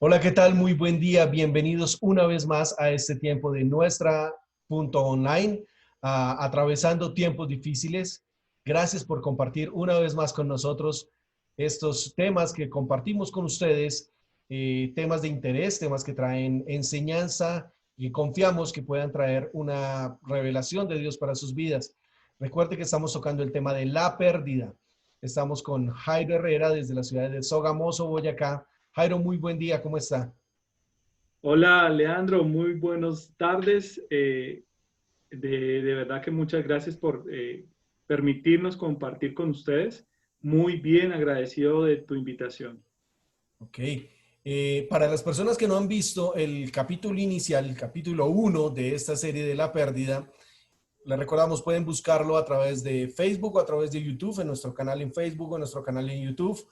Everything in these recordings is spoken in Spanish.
Hola, ¿qué tal? Muy buen día. Bienvenidos una vez más a este tiempo de nuestra punto online, atravesando tiempos difíciles. Gracias por compartir una vez más con nosotros estos temas que compartimos con ustedes, temas de interés, temas que traen enseñanza y confiamos que puedan traer una revelación de Dios para sus vidas. Recuerde que estamos tocando el tema de la pérdida. Estamos con Jairo Herrera desde la ciudad de Sogamoso, Boyacá. Jairo, muy buen día, ¿cómo está? Hola, Leandro, muy buenas tardes. De verdad que muchas gracias por permitirnos compartir con ustedes. Muy bien agradecido de tu invitación. Ok. Para las personas que no han visto el capítulo inicial, el capítulo uno de esta serie de la pérdida, les recordamos, pueden buscarlo a través de Facebook o a través de YouTube, en nuestro canal en Facebook o en nuestro canal en YouTube.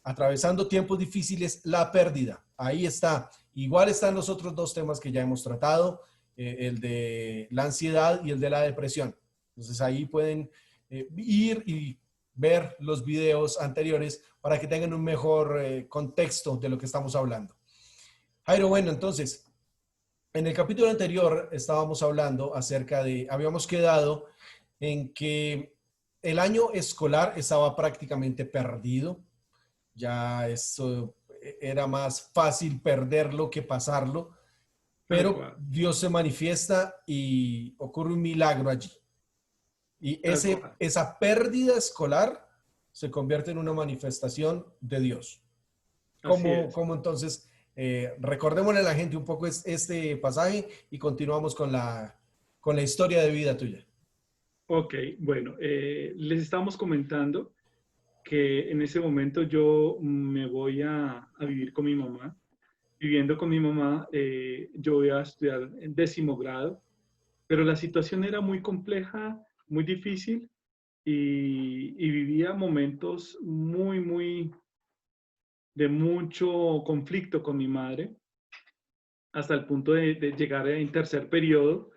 Atravesando tiempos difíciles, la pérdida. Ahí está. Igual están los otros dos temas que ya hemos tratado, el de la ansiedad y el de la depresión. Entonces ahí pueden ir y ver los videos anteriores para que tengan un mejor contexto de lo que estamos hablando. Jairo, bueno, entonces, en el capítulo anterior estábamos hablando acerca de, habíamos quedado en que el año escolar estaba prácticamente perdido. Ya eso era más fácil perderlo que pasarlo, Tal pero cual, Dios se manifiesta y ocurre un milagro allí. Y tal cual. esa pérdida escolar se convierte en una manifestación de Dios. Así ¿Cómo, es. cómo entonces, recordémosle a la gente un poco este pasaje y continuamos con la historia de vida tuya? Ok, bueno, les estamos comentando que en ese momento yo me voy a vivir con mi mamá. Viviendo con mi mamá, yo voy a estudiar en 10.º grado, pero la situación era muy compleja, muy difícil y vivía momentos de mucho conflicto con mi madre, hasta el punto de llegar en tercer periodo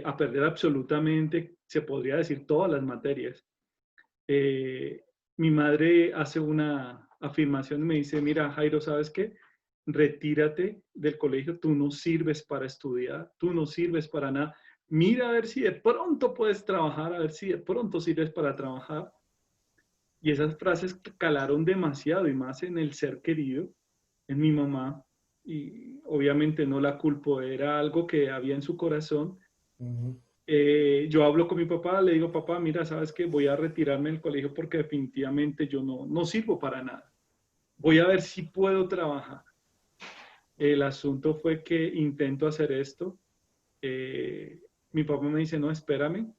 a perder absolutamente, se podría decir, todas las materias. Eh, Mi madre hace una afirmación y me dice, mira, Jairo, ¿sabes qué? Retírate del colegio, tú no sirves para estudiar, tú no sirves para nada. Mira a ver si de pronto puedes trabajar, a ver si de pronto sirves para trabajar. Y esas frases calaron demasiado y más en el ser querido, en mi mamá. Y obviamente no la culpo, era algo que había en su corazón. Ujú. Yo hablo con mi papá, le digo, papá, mira, sabes que voy a retirarme del colegio porque definitivamente yo no sirvo para nada. Voy a ver si puedo trabajar. El asunto fue que intento hacer esto. Eh, Mi papá me dice, no, espérame.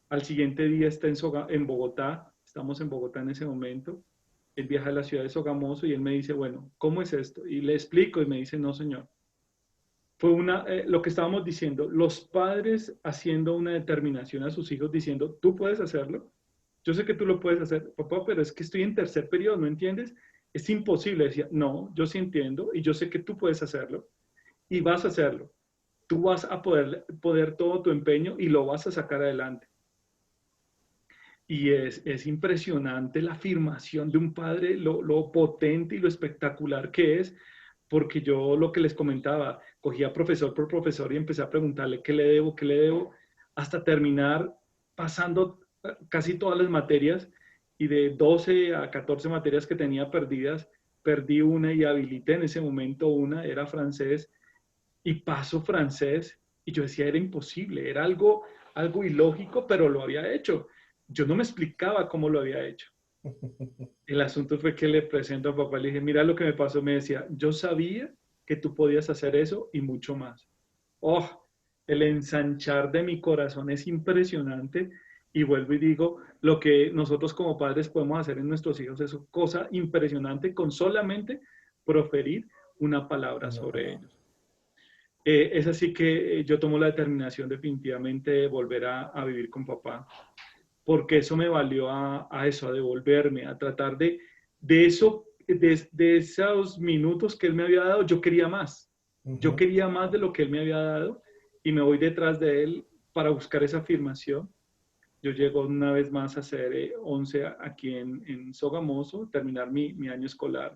Al siguiente día está en Bogotá, estamos en Bogotá en ese momento. Él viaja a la ciudad de Sogamoso y él me dice, bueno, ¿cómo es esto? Y le explico y me dice, no, señor. Fue lo que estábamos diciendo, los padres haciendo una determinación a sus hijos diciendo, tú puedes hacerlo, yo sé que tú lo puedes hacer, papá, pero es que estoy en tercer periodo, ¿no entiendes? Es imposible. Decía, no, yo sí entiendo y yo sé que tú puedes hacerlo y vas a hacerlo. Tú vas a poder todo tu empeño y lo vas a sacar adelante. Y es impresionante la afirmación de un padre, lo potente y lo espectacular que es, porque yo lo que les comentaba, cogía profesor por profesor y empecé a preguntarle qué le debo, hasta terminar pasando casi todas las materias y de 12 a 14 materias que tenía perdidas, perdí una y habilité en ese momento una, era francés, y paso francés y yo decía, era imposible, era algo ilógico, pero lo había hecho. Yo no me explicaba cómo lo había hecho. El asunto fue que le presento a papá, le dije, mira lo que me pasó, me decía, yo sabía que tú podías hacer eso y mucho más. Oh, el ensanchar de mi corazón es impresionante y vuelvo y digo, lo que nosotros como padres podemos hacer en nuestros hijos es cosa impresionante con solamente proferir una palabra Una sobre palabra. ellos. Es así que yo tomo la determinación definitivamente de volver a vivir con papá, porque eso me valió a eso, a devolverme, a tratar de eso, de esos minutos que él me había dado, yo quería más. Yo Ujú. quería más de lo que él me había dado y me voy detrás de él para buscar esa afirmación. Yo llego una vez más a hacer 11 aquí en Sogamoso, terminar mi año escolar,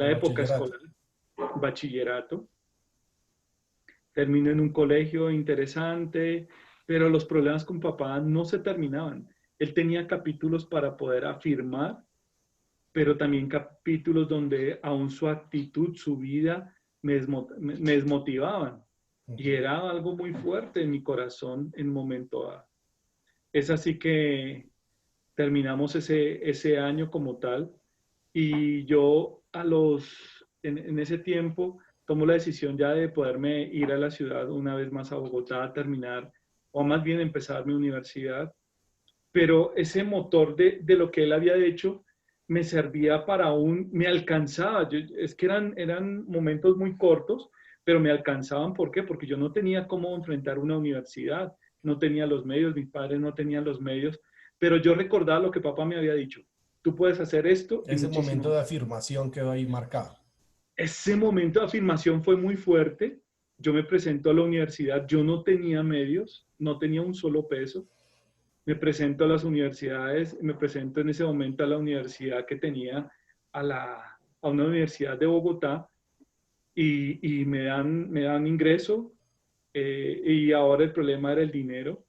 El la época bachillerato. escolar, bachillerato. Terminé en un colegio interesante, pero los problemas con papá no se terminaban. Él tenía capítulos para poder afirmar, pero también capítulos donde aún su actitud, su vida me desmotivaban. Y Ujú. era algo muy fuerte en mi corazón en un momento dado. Es así que terminamos ese año como tal y yo en ese tiempo tomo la decisión ya de poderme ir a la ciudad una vez más a Bogotá a terminar, o más bien empezar mi universidad, pero ese motor de lo que él había hecho me servía para me alcanzaba. Es que eran momentos muy cortos, pero me alcanzaban. ¿Por qué? Porque yo no tenía cómo enfrentar una universidad, no tenía los medios, mis padres no tenían los medios, pero yo recordaba lo que papá me había dicho. Tú puedes hacer esto y Ese muchísimo momento de más. afirmación quedó ahí marcado. Ese momento de afirmación fue muy fuerte. Yo me presento a la universidad, yo no tenía medios, no tenía un solo peso. Me presento a las universidades, me presento en ese momento a la universidad que tenía, a una universidad de Bogotá, y me dan ingreso, y ahora el problema era el dinero.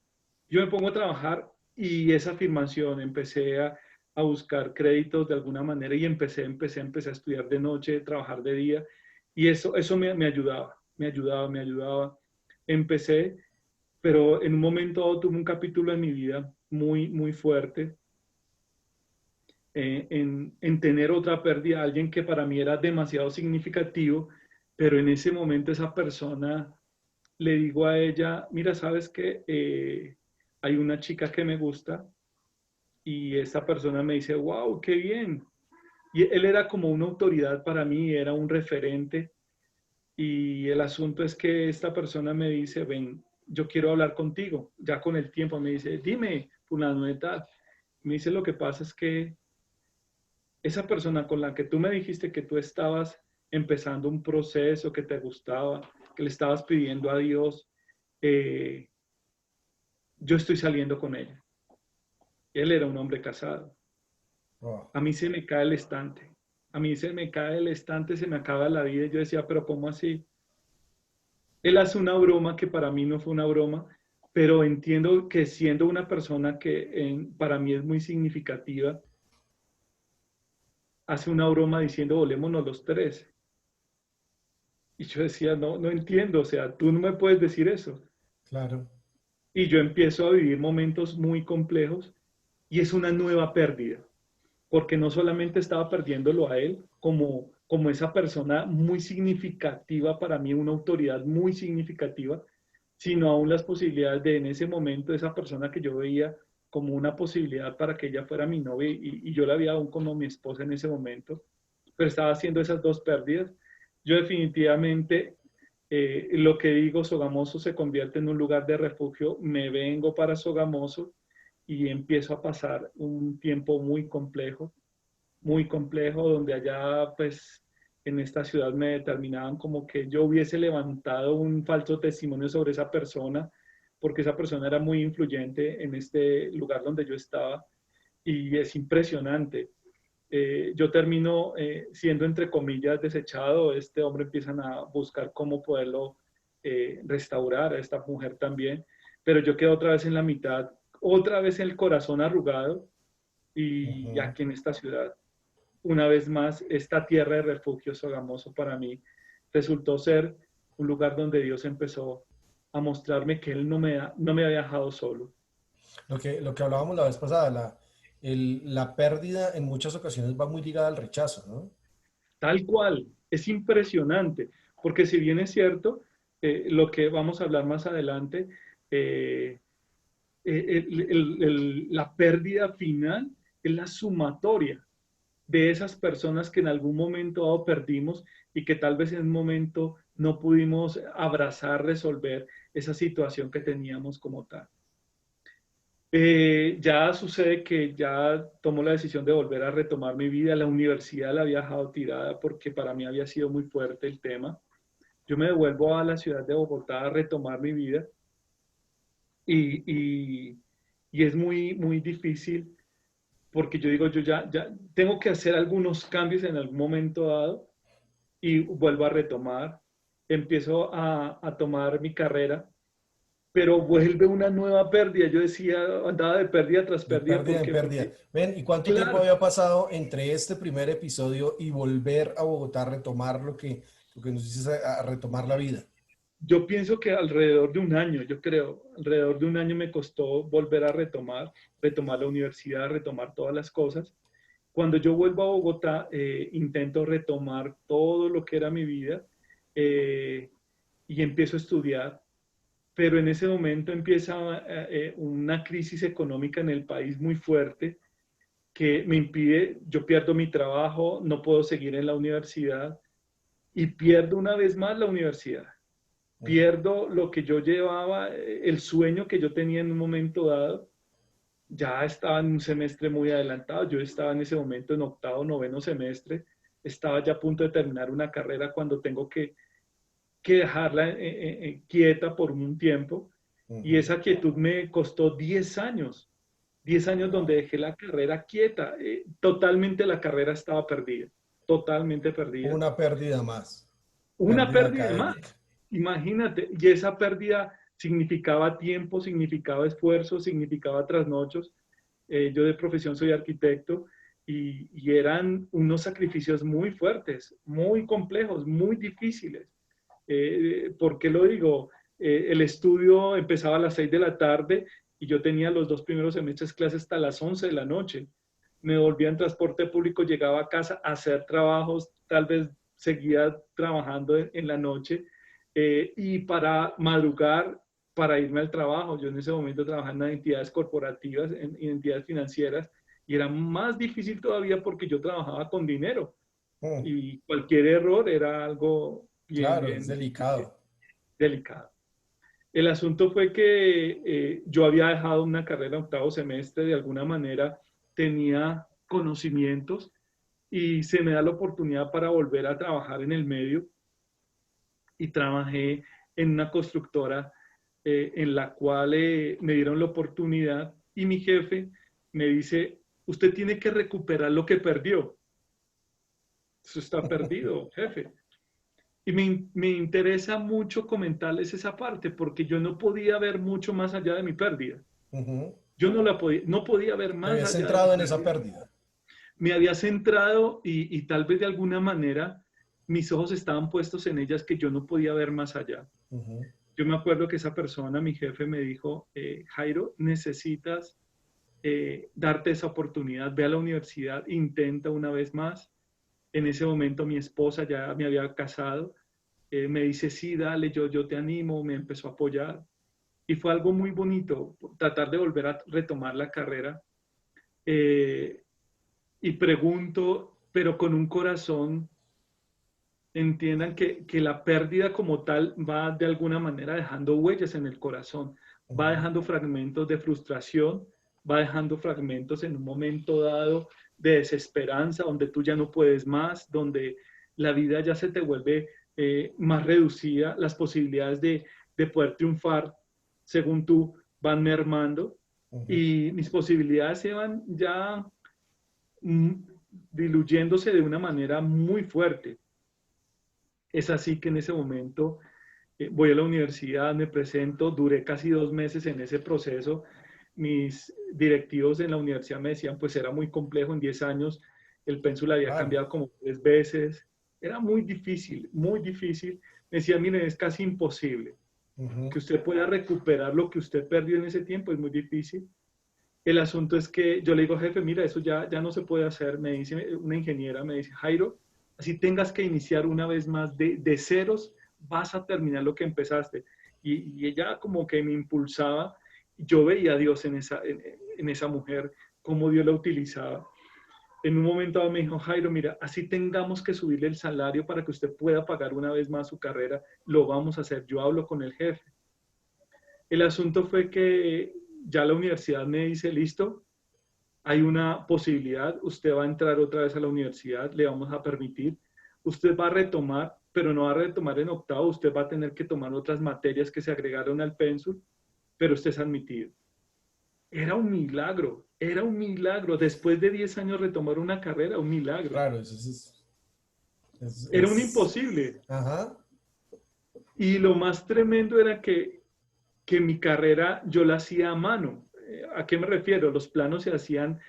Yo me pongo a trabajar y esa afirmación, empecé a buscar créditos de alguna manera y empecé a estudiar de noche, trabajar de día, y eso me ayudaba, me ayudaba. Empecé, pero en un momento tuve un capítulo en mi vida muy, muy fuerte, en tener otra pérdida, alguien que para mí era demasiado significativo, pero en ese momento esa persona, le digo a ella, mira, ¿sabes qué? Hay una chica que me gusta, y esa persona me dice, wow, qué bien. Y él era como una autoridad para mí, era un referente. Y el asunto es que esta persona me dice, ven, yo quiero hablar contigo. Ya con el tiempo me dice, dime, fulano de tal. Me dice, lo que pasa es que esa persona con la que tú me dijiste que tú estabas empezando un proceso, que te gustaba, que le estabas pidiendo a Dios, eh, yo estoy saliendo con ella. Él era un hombre casado. Wow. A mí se me cae el estante. A mí se me cae el estante, se me acaba la vida. Y yo decía, pero ¿cómo así? Él hace una broma que para mí no fue una broma, pero entiendo que siendo una persona que para mí es muy significativa, hace una broma diciendo, volémonos los tres. Y yo decía, no, no entiendo, o sea, tú no me puedes decir eso. Claro. Y yo empiezo a vivir momentos muy complejos y es una nueva pérdida, porque no solamente estaba perdiéndolo a él como esa persona muy significativa para mí, una autoridad muy significativa, sino aún las posibilidades de en ese momento esa persona que yo veía como una posibilidad para que ella fuera mi novia, y yo la veía aún como mi esposa en ese momento, pero estaba haciendo esas dos pérdidas. Yo definitivamente, lo que digo, Sogamoso se convierte en un lugar de refugio, me vengo para Sogamoso y empiezo a pasar un tiempo muy complejo, donde allá pues en esta ciudad me determinaban como que yo hubiese levantado un falso testimonio sobre esa persona, porque esa persona era muy influyente en este lugar donde yo estaba, y es impresionante. Yo termino siendo, entre comillas, desechado. Este hombre empiezan a buscar cómo poderlo restaurar, a esta mujer también, pero yo quedo otra vez en la mitad, otra vez el corazón arrugado, y Ujú. aquí en esta ciudad, una vez más, esta tierra de refugio Sogamoso para mí resultó ser un lugar donde Dios empezó a mostrarme que Él no me había dejado solo. Lo que hablábamos la vez pasada, la pérdida en muchas ocasiones va muy ligada al rechazo, ¿no? Tal cual, es impresionante, porque si bien es cierto, lo que vamos a hablar más adelante, eh, la pérdida final es la sumatoria de esas personas que en algún momento dado perdimos y que tal vez en un momento no pudimos abrazar, resolver esa situación que teníamos como tal. Ya sucede que ya tomo la decisión de volver a retomar mi vida. La universidad la había dejado tirada porque para mí había sido muy fuerte el tema. Yo me devuelvo a la ciudad de Bogotá a retomar mi vida, y, y, y es muy, muy difícil, porque yo digo, yo ya tengo que hacer algunos cambios en algún momento dado, y vuelvo a retomar, empiezo a tomar mi carrera, pero vuelve una nueva pérdida. Yo decía, andaba de pérdida tras De pérdida pérdida en porque, pérdida. Ven, ¿y cuánto tiempo claro, había pasado entre este primer episodio y volver a Bogotá a retomar lo que nos dices, a retomar la vida? yo pienso que alrededor de un año, yo creo, alrededor de un año me costó volver a retomar la universidad, retomar todas las cosas. Cuando yo vuelvo a Bogotá, intento retomar todo lo que era mi vida eh, y empiezo a estudiar, pero en ese momento empieza una crisis económica en el país muy fuerte que me impide, yo pierdo mi trabajo, no puedo seguir en la universidad y pierdo una vez más la universidad. Pierdo lo que yo llevaba, el sueño que yo tenía en un momento dado. Ya estaba en un semestre muy adelantado, yo estaba en ese momento en octavo, noveno semestre, estaba ya a punto de terminar una carrera cuando tengo que dejarla quieta por un tiempo. Y Ujú. esa quietud me costó 10 años donde Wow. dejé la carrera quieta. Totalmente la carrera estaba perdida, totalmente perdida. Una pérdida más, Una pérdida pérdida más, académica. imagínate, y esa pérdida significaba tiempo, significaba esfuerzo, significaba trasnochos. Yo de profesión soy arquitecto y eran unos sacrificios muy fuertes, muy complejos, muy difíciles. ¿Por qué lo digo? El estudio empezaba a las 6 de la tarde y yo tenía los 2 primeros semestres clases hasta las 11 de la noche. Me volvía en transporte público, llegaba a casa a hacer trabajos, tal vez seguía trabajando en la noche y para madrugar, para irme al trabajo. Yo en ese momento trabajaba en entidades corporativas, en entidades financieras, y era más difícil todavía porque yo trabajaba con dinero Mm, y cualquier error era algo bien, claro, es bien delicado. delicado. El asunto fue que yo había dejado una carrera en octavo semestre, de alguna manera tenía conocimientos y se me da la oportunidad para volver a trabajar en el medio y trabajé en una constructora en la cual me dieron la oportunidad y mi jefe me dice, usted tiene que recuperar lo que perdió. Eso está perdido, jefe. Y me interesa mucho comentarles esa parte porque yo no podía ver mucho más allá de mi pérdida. Ujú. Yo no podía ver Te más habías allá de mi centrado en esa pérdida. pérdida. Me había centrado y tal vez de alguna manera mis ojos estaban puestos en ellas que yo no podía ver más allá. Ujú. Yo me acuerdo que esa persona, mi jefe, me dijo, Jairo, necesitas darte esa oportunidad, ve a la universidad, intenta una vez más. En ese momento mi esposa ya me había casado, me dice, sí, dale, yo te animo, me empezó a apoyar. Y fue algo muy bonito, tratar de volver a retomar la carrera. Eh, y pregunto, pero con un corazón, entiendan que la pérdida como tal va de alguna manera dejando huellas en el corazón, va Ujú. dejando fragmentos de frustración, va dejando fragmentos en un momento dado de desesperanza, donde tú ya no puedes más, donde la vida ya se te vuelve más reducida, las posibilidades de poder triunfar, según tú, van mermando Ujú. y mis posibilidades se van ya mm, diluyéndose de una manera muy fuerte. Es así que en ese momento voy a la universidad, me presento, duré casi 2 meses en ese proceso. Mis directivos en la universidad me decían, pues era muy complejo, en 10 años el pénsul había Claro. cambiado como 3 veces, era muy difícil, muy difícil. Me decían, miren, es casi imposible Ujú. que usted pueda recuperar lo que usted perdió en ese tiempo, es muy difícil. El asunto es que yo le digo, jefe, mira, eso ya no se puede hacer. Me dice una ingeniera, me dice, Jairo, así tengas que iniciar una vez más de ceros, vas a terminar lo que empezaste. Y ella como que me impulsaba. Yo veía a Dios en esa mujer, cómo Dios la utilizaba. En un momento dado me dijo, Jairo, mira, así tengamos que subirle el salario para que usted pueda pagar una vez más su carrera, lo vamos a hacer. Yo hablo con el jefe. El asunto fue que ya la universidad me dice, listo, hay una posibilidad, usted va a entrar otra vez a la universidad, le vamos a permitir, usted va a retomar, pero no va a retomar en octavo, usted va a tener que tomar otras materias que se agregaron al pénsul, pero usted es admitido. Era un milagro, después de 10 años retomar una carrera, un milagro. Claro, eso es Era un imposible. Ajá. Y lo más tremendo era que mi carrera yo la hacía a mano. ¿A qué me refiero? Los planos se hacían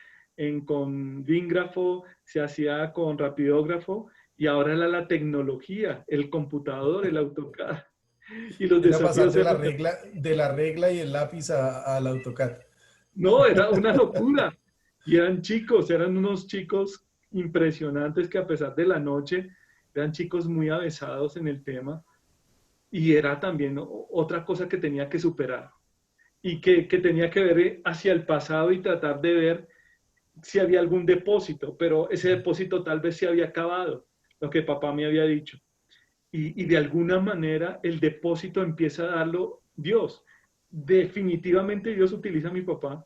con Víngrafo, se hacía con rapidógrafo, y ahora era la tecnología, el computador, el AutoCAD. Y los Era pasar desafíos eran... de la regla y el lápiz al AutoCAD. No, era una locura. Y eran chicos, eran unos chicos impresionantes que a pesar de la noche, eran chicos muy avesados en el tema. Y era también otra cosa que tenía que superar y que tenía que ver hacia el pasado y tratar de ver si había algún depósito, pero ese depósito tal vez se había acabado, lo que papá me había dicho. Y de alguna manera el depósito empieza a darlo Dios. Definitivamente Dios utiliza a mi papá,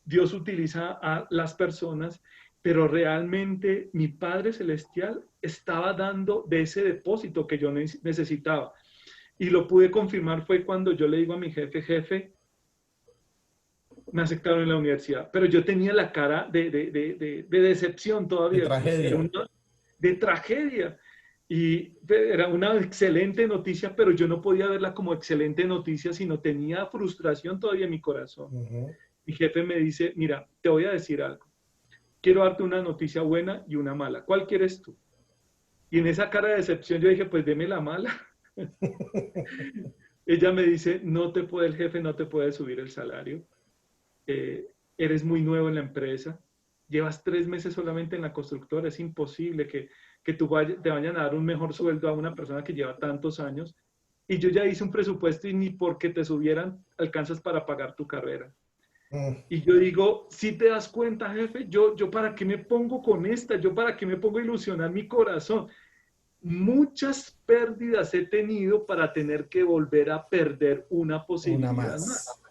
Dios utiliza a las personas, pero realmente mi Padre Celestial estaba dando de ese depósito que yo necesitaba. Y lo pude confirmar fue cuando yo le digo a mi jefe, jefe, me aceptaron en la universidad, pero yo tenía la cara de decepción De todavía, tragedia. de tragedia. Y era una excelente noticia, pero yo no podía verla como excelente noticia, sino tenía frustración todavía en mi corazón. Ujú. Mi jefe me dice, mira, te voy a decir algo. Quiero darte una noticia buena y una mala. ¿Cuál quieres tú? Y en esa cara de decepción yo dije, pues deme la mala. Ella me dice, no te puede, el jefe no te puede subir el salario. Eres muy nuevo en la empresa. Llevas 3 meses solamente en la constructora. Es imposible que te vayan a dar un mejor sueldo a una persona que lleva tantos años. Y yo ya hice un presupuesto y ni porque te subieran alcanzas para pagar tu carrera. Mm. Y yo digo, si te das cuenta, jefe, yo para qué me pongo con esta, yo para qué me pongo a ilusionar mi corazón. Muchas pérdidas he tenido para tener que volver a perder una Una posibilidad más. más.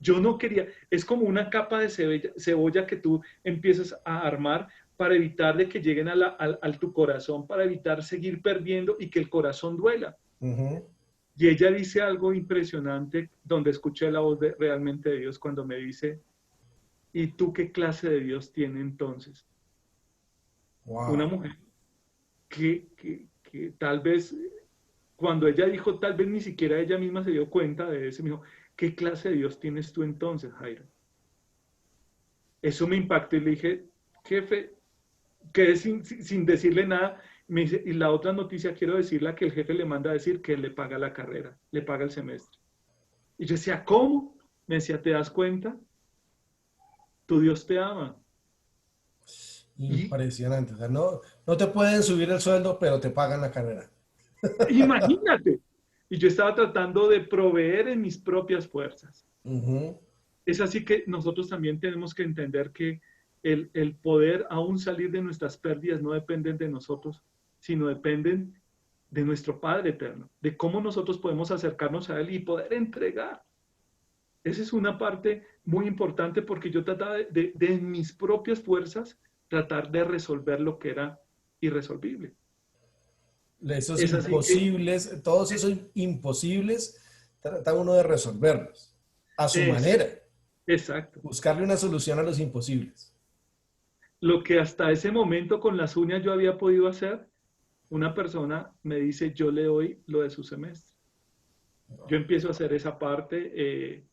Yo no quería, es como una capa de cebolla que tú empiezas a armar para evitar de que lleguen a tu corazón, para evitar seguir perdiendo y que el corazón duela. Ujú. Y ella dice algo impresionante, donde escuché la voz realmente de Dios cuando me dice, ¿y tú qué clase de Dios tiene entonces? Una Wow. mujer que tal vez, cuando ella dijo, tal vez ni siquiera ella misma se dio cuenta de eso, me dijo, ¿qué clase de Dios tienes tú entonces, Jairo? Eso me impactó y le dije, jefe, quedé sin decirle nada. Me dice, y la otra noticia quiero decirle que el jefe le manda a decir que le paga la carrera, le paga el semestre. Y yo decía, ¿cómo? Me decía, ¿te das cuenta? Tu Dios te ama. Y Impresionante. O sea, no, no te pueden subir el sueldo, pero te pagan la carrera. imagínate. Y yo estaba tratando de proveer en mis propias fuerzas. Ujú. Es así que nosotros también tenemos que entender que el poder aún salir de nuestras pérdidas no dependen de nosotros, sino dependen de nuestro Padre eterno, de cómo nosotros podemos acercarnos a Él y poder entregar. Esa es una parte muy importante porque yo trataba de mis propias fuerzas tratar de resolver lo que era irresolvible. Esos Es así que, imposibles, todos esos imposibles, trata uno de resolverlos a su es, manera, exacto. buscarle una solución a los imposibles. Lo que hasta ese momento con las uñas yo había podido hacer, una persona me dice, yo le doy lo de su semestre. Yo empiezo a hacer esa parte,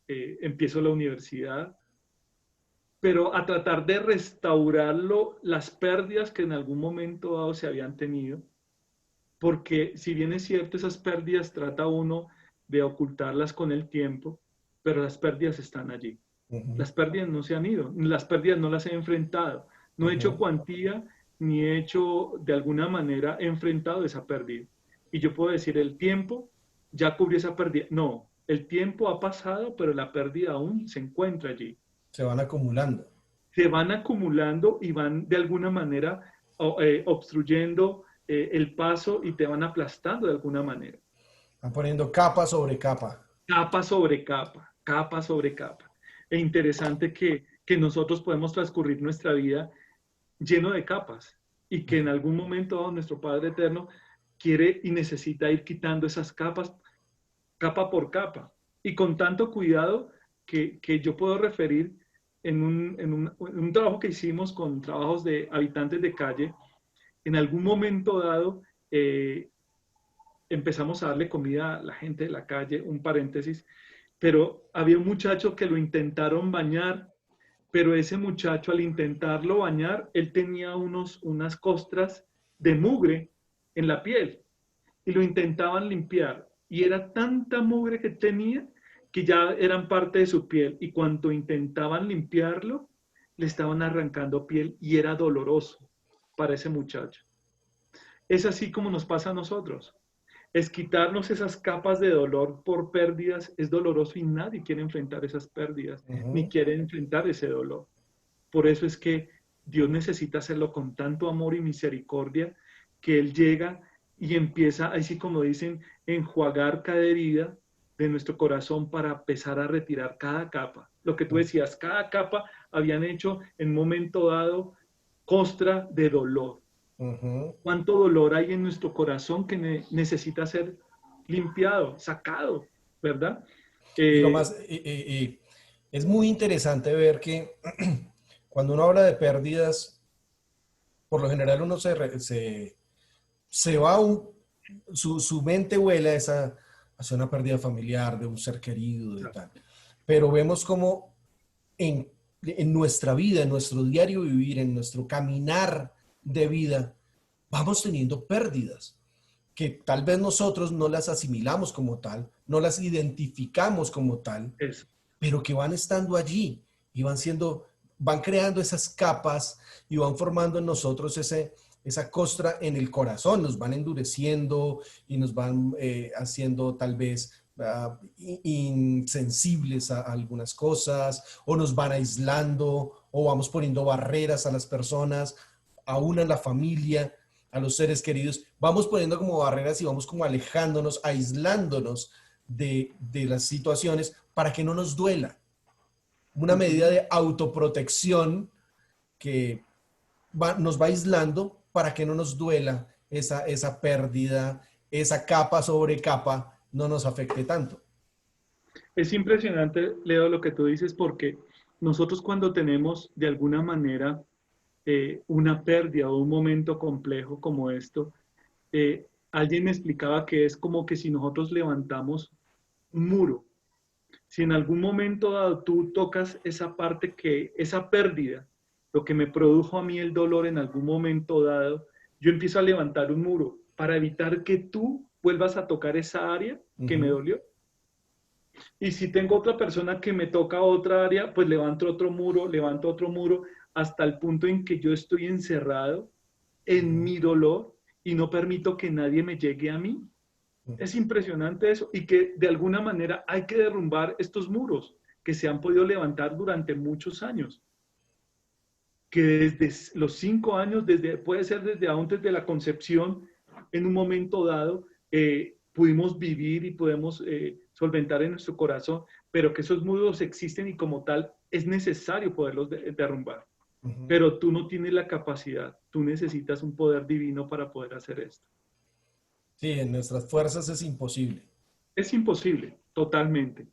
empiezo la universidad, pero a tratar de restaurarlo, las pérdidas que en algún momento dado se habían tenido, porque si bien es cierto, esas pérdidas trata uno de ocultarlas con el tiempo, pero las pérdidas están allí. Ujú. Las pérdidas no se han ido, las pérdidas no las he enfrentado, no he hecho Ujú. cuantía ni he hecho de alguna manera he enfrentado esa pérdida. Y yo puedo decir, el tiempo ya cubrió esa pérdida. No, el tiempo ha pasado, pero la pérdida aún se encuentra allí. Se van acumulando, Se van acumulando y van de alguna manera obstruyendo el paso y te van aplastando de alguna manera. van poniendo capa sobre capa. Capa sobre capa, capa sobre capa. E interesante que nosotros podemos transcurrir nuestra vida lleno de capas y que en algún momento nuestro Padre Eterno quiere y necesita ir quitando esas capas, capa por capa. Y con tanto cuidado que yo puedo referir en un trabajo que hicimos con trabajos de habitantes de calle, en algún momento dado empezamos a darle comida a la gente de la calle, un paréntesis, pero había un muchacho que lo intentaron bañar, pero ese muchacho al intentarlo bañar, él tenía unas costras de mugre en la piel y lo intentaban limpiar. Y era tanta mugre que tenía que ya eran parte de su piel y cuando intentaban limpiarlo, le estaban arrancando piel y era doloroso para ese muchacho. Es así como nos pasa a nosotros. Es quitarnos esas capas de dolor por pérdidas, es doloroso y nadie quiere enfrentar esas pérdidas, ni Ujú. quiere enfrentar ese dolor. Por eso es que Dios necesita hacerlo con tanto amor y misericordia que Él llega y empieza, así como dicen, enjuagar cada herida de nuestro corazón para empezar a retirar cada capa. Lo que tú decías, cada capa habían hecho en un momento dado costra de dolor. Ujú. Cuánto dolor hay en nuestro corazón que necesita ser limpiado, sacado, ¿verdad? Y lo Eh, más, es muy interesante ver que cuando uno habla de pérdidas, por lo general uno se va, su mente vuela hacia una pérdida familiar, de un ser querido, de tal. Pero vemos como en nuestra vida, en nuestro diario vivir, en nuestro caminar de vida, vamos teniendo pérdidas que tal vez nosotros no las asimilamos como tal, no las identificamos como tal, eso. pero que van estando allí y van creando esas capas y van formando en nosotros esa costra en el corazón, nos van endureciendo y nos van haciendo tal vez insensibles a algunas cosas, o nos van aislando, o vamos poniendo barreras a las personas, aún a la familia, a los seres queridos, vamos poniendo como barreras y vamos como alejándonos, aislándonos de las situaciones para que no nos duela. Una medida Ujú. de autoprotección que nos va aislando para que no nos duela esa pérdida, esa capa sobre capa no nos afecte tanto. Es impresionante, Leo, lo que tú dices, porque nosotros cuando tenemos de alguna manera una pérdida o un momento complejo como esto, alguien me explicaba que es como que si nosotros levantamos un muro, si en algún momento dado tú tocas esa parte esa pérdida, lo que me produjo a mí el dolor en algún momento dado, yo empiezo a levantar un muro para evitar que tú vuelvas a tocar esa área que me Ujú, dolió. Y si tengo otra persona que me toca otra área, pues levanto otro muro, hasta el punto en que yo estoy encerrado en ujú, mi dolor y no permito que nadie me llegue a mí. ujú. Es impresionante eso y que de alguna manera hay que derrumbar estos muros que se han podido levantar durante muchos años, que desde los 5 años, puede ser desde antes de la concepción, en un momento dado, pudimos vivir y podemos solventar en nuestro corazón, pero que esos muros existen y como tal es necesario poderlos derrumbar. Ujú. Pero tú no tienes la capacidad, tú necesitas un poder divino para poder hacer esto. Sí, en nuestras fuerzas es imposible. Es imposible, totalmente.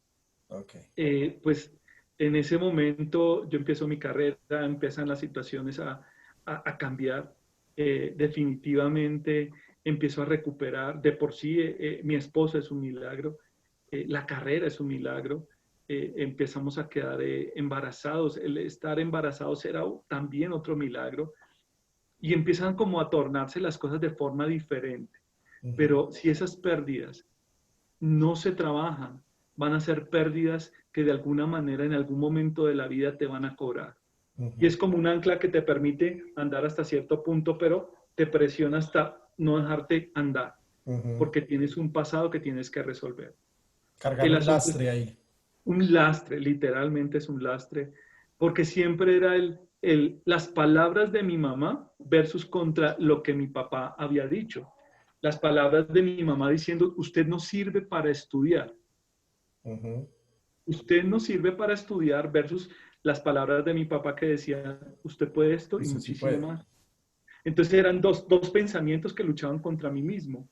Ok. Pues en ese momento yo empiezo mi carrera, empiezan las situaciones a cambiar. Definitivamente empiezo a recuperar. De por sí, mi esposa es un milagro, la carrera es un milagro. Empezamos a quedar embarazados. El estar embarazados era también otro milagro. Y empiezan como a tornarse las cosas de forma diferente. Ujú, Pero si esas pérdidas no se trabajan, van a ser pérdidas que de alguna manera en algún momento de la vida te van a cobrar. Y ujú, es como un ancla que te permite andar hasta cierto punto, pero te presiona hasta no dejarte andar, ujú. porque tienes un pasado que tienes que resolver. Cargar El un asunto es lastre ahí. un lastre, literalmente es un lastre, porque siempre era las palabras de mi mamá versus contra lo que mi papá había dicho. Las palabras de mi mamá diciendo, usted no sirve para estudiar. Ujú. Usted no sirve para estudiar versus las palabras de mi papá que decían, usted puede esto y Eso sí muchísimo puede. más. Entonces eran dos pensamientos que luchaban contra mí mismo.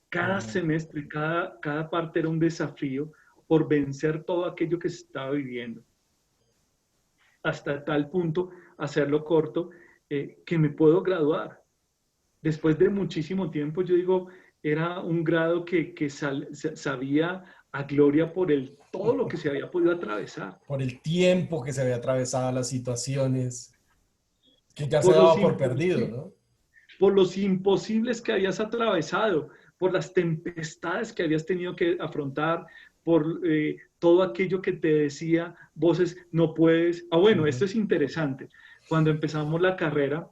Cada Ujú, semestre, cada parte era un desafío por vencer todo aquello que se estaba viviendo. Hasta tal punto, hacerlo corto, que me puedo graduar. después de muchísimo tiempo, yo digo, era un grado que sabía a gloria por todo lo que se había podido atravesar, Por el tiempo que se había atravesado, las situaciones, que ya se por los, daba por perdido, ¿no? por los imposibles que habías atravesado, por las tempestades que habías tenido que afrontar, por todo aquello que te decía voces, no puedes. Ah, bueno, esto Ujú. es interesante. Cuando empezamos la carrera,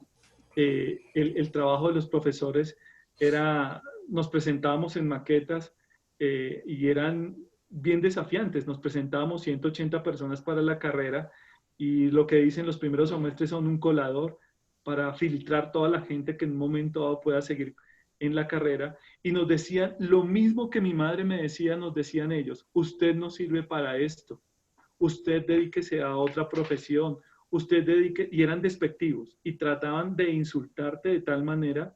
el trabajo de los profesores era, nos presentábamos en maquetas y eran bien desafiantes. Nos presentábamos 180 personas para la carrera y lo que dicen los primeros semestres son un colador para filtrar toda la gente que en un momento dado pueda seguir en la carrera. Y nos decían lo mismo que mi madre me decía, nos decían ellos, usted no sirve para esto, usted dedíquese a otra profesión, usted dedique, y eran despectivos y trataban de insultarte de tal manera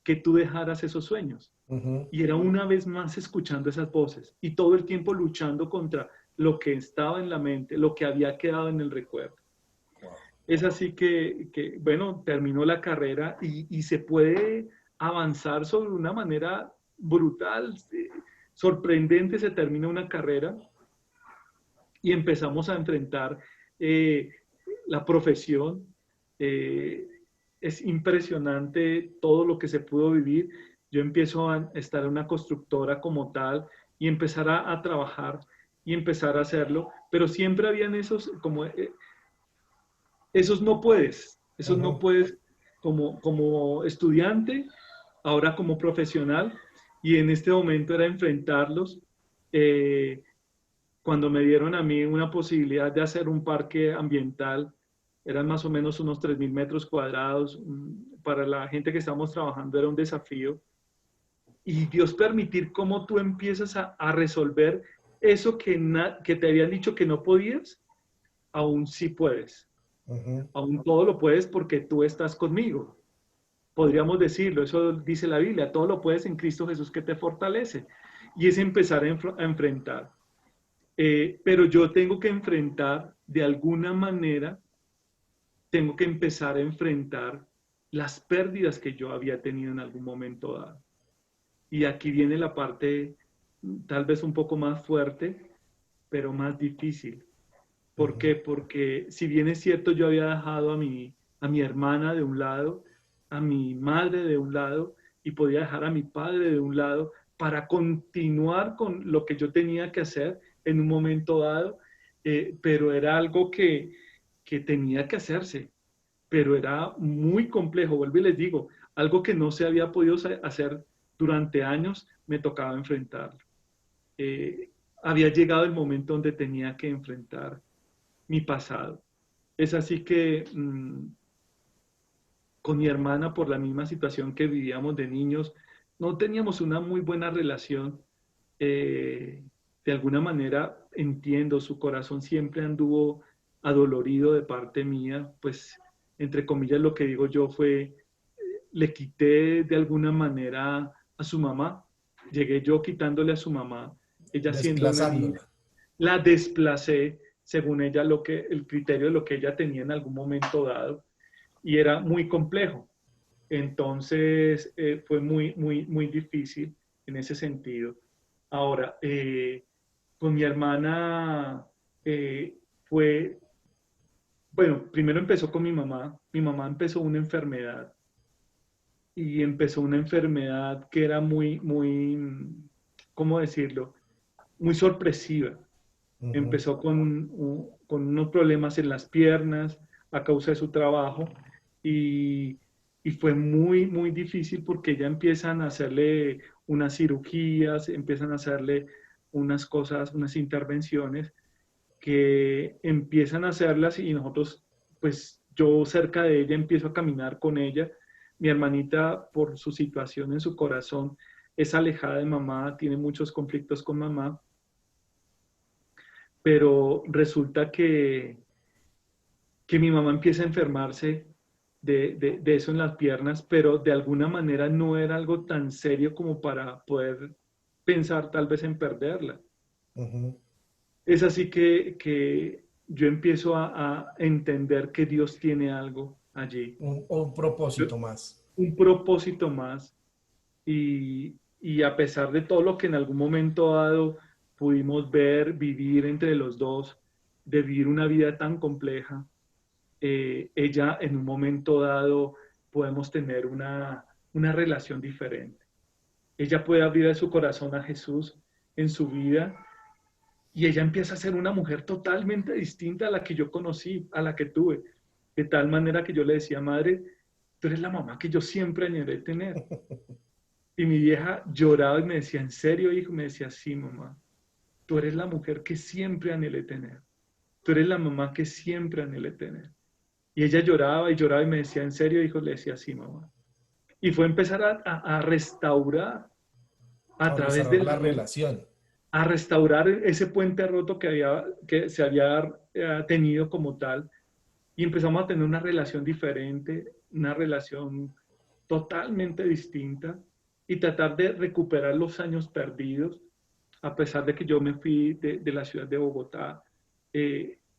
que tú dejaras esos sueños. Ujú. Y era una vez más escuchando esas voces y todo el tiempo luchando contra lo que estaba en la mente, lo que había quedado en el recuerdo. Wow. Es así bueno, terminó la carrera y se puede avanzar sobre una manera brutal, sorprendente, se termina una carrera y empezamos a enfrentar eh, la profesión. Eh, es impresionante todo lo que se pudo vivir. Yo empiezo a estar en una constructora como tal y empezar a trabajar y empezar a hacerlo, pero siempre habían esos no Ujú. puedes como estudiante, ahora como profesional, y en este momento era enfrentarlos. Eh, Cuando me dieron a mí una posibilidad de hacer un parque ambiental, eran más o menos unos 3.000 metros cuadrados, para la gente que estábamos trabajando era un desafío, y Dios permitir cómo tú empiezas a resolver eso que te habían dicho que no podías, aún sí puedes. Ujú. Aún todo lo puedes porque tú estás conmigo. Podríamos decirlo, eso dice la Biblia, todo lo puedes en Cristo Jesús que te fortalece. Y es empezar a enfrentar. Pero yo tengo que enfrentar, de alguna manera, tengo que empezar a enfrentar las pérdidas que yo había tenido en algún momento dado. Y aquí viene la parte tal vez un poco más fuerte, pero más difícil. ¿Por Ujú. qué? Porque si bien es cierto, yo había dejado a mi hermana de un lado, a mi madre de un lado, y podía dejar a mi padre de un lado para continuar con lo que yo tenía que hacer en un momento dado, pero era algo que tenía que hacerse, pero era muy complejo, vuelvo y les digo, algo que no se había podido hacer durante años, me tocaba enfrentarlo. Eh, Había llegado el momento donde tenía que enfrentar mi pasado. Es así que con mi hermana, por la misma situación que vivíamos de niños, no teníamos una muy buena relación. Eh, de alguna manera entiendo, su corazón siempre anduvo adolorido de parte mía, pues entre comillas lo que digo yo fue, le quité de alguna manera a su mamá, llegué yo quitándole a su mamá, ella siendo una niña, Desplazándola. la desplacé según ella el criterio de lo que ella tenía en algún momento dado y era muy complejo. Entonces fue muy, muy, muy difícil en ese sentido. Ahora, con mi hermana fue, bueno, primero empezó con mi mamá empezó una enfermedad y empezó una enfermedad que era muy, muy, ¿cómo decirlo? Muy sorpresiva. Ujú. Empezó con unos problemas en las piernas a causa de su trabajo y, y fue muy, muy difícil porque ya empiezan a hacerle unas cirugías, empiezan a hacerle unas cosas, unas intervenciones que empiezan a hacerlas y nosotros, pues yo cerca de ella empiezo a caminar con ella. Mi hermanita, por su situación en su corazón, es alejada de mamá, tiene muchos conflictos con mamá, pero resulta que mi mamá empieza a enfermarse de eso en las piernas, pero de alguna manera no era algo tan serio como para poder pensar tal vez en perderla. Ujú. Es así que yo empiezo a entender que Dios tiene algo allí. Un propósito más. un propósito más y a pesar de todo lo que en algún momento dado pudimos ver, vivir entre los dos, de vivir una vida tan compleja, ella en un momento dado podemos tener una relación diferente. Ella puede abrir su corazón a Jesús en su vida y ella empieza a ser una mujer totalmente distinta a la que yo conocí, a la que tuve. De tal manera que yo le decía, madre, tú eres la mamá que yo siempre añoré tener. Y mi vieja lloraba y me decía, ¿en serio, hijo? Me decía, sí, mamá. Tú eres la mujer que siempre anhelé tener. Tú eres la mamá que siempre anhelé tener. Y ella lloraba y me decía, ¿en serio, hijo? Le decía, sí, mamá. Y fue empezar a restaurar a A través restaurar del la amor, relación. a restaurar ese puente roto que se había tenido como tal. Y empezamos a tener una relación diferente, una relación totalmente distinta y tratar de recuperar los años perdidos, a pesar de que yo me fui de la ciudad de Bogotá,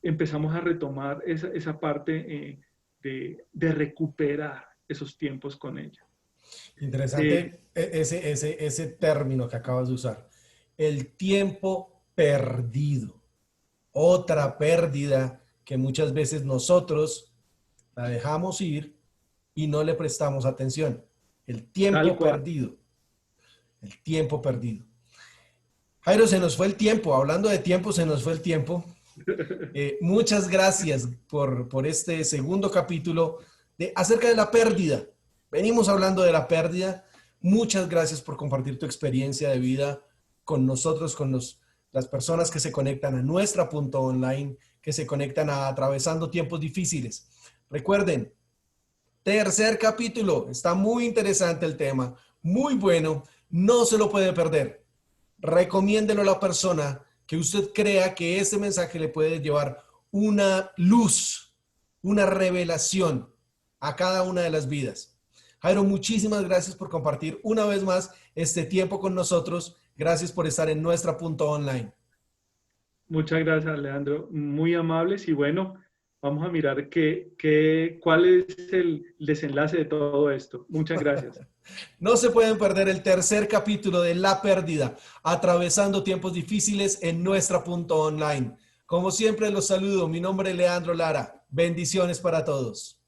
empezamos a retomar esa parte de recuperar esos tiempos con ella. Eh, Interesante ese término que acabas de usar. El tiempo perdido. Otra pérdida que muchas veces nosotros la dejamos ir y no le prestamos atención. El Tal tiempo cual. perdido. El tiempo perdido. Jairo, se nos fue el tiempo. Hablando de tiempo, se nos fue el tiempo. Muchas gracias por este segundo capítulo acerca de la pérdida. Venimos hablando de la pérdida. Muchas gracias por compartir tu experiencia de vida con nosotros, con las personas que se conectan a nuestra punto online, que se conectan a Atravesando Tiempos Difíciles. Recuerden, tercer capítulo. Está muy interesante el tema, muy bueno. No se lo puede perder. Recomiéndelo a la persona que usted crea que este mensaje le puede llevar una luz, una revelación a cada una de las vidas. Jairo, muchísimas gracias por compartir una vez más este tiempo con nosotros. Gracias por estar en nuestra punto online. Muchas gracias, Leandro. Muy amables y bueno, vamos a mirar cuál es el desenlace de todo esto. Muchas gracias. No se pueden perder el tercer capítulo de La Pérdida, atravesando tiempos difíciles en nuestra punto online. Como siempre los saludo, mi nombre es Leandro Lara. Bendiciones para todos.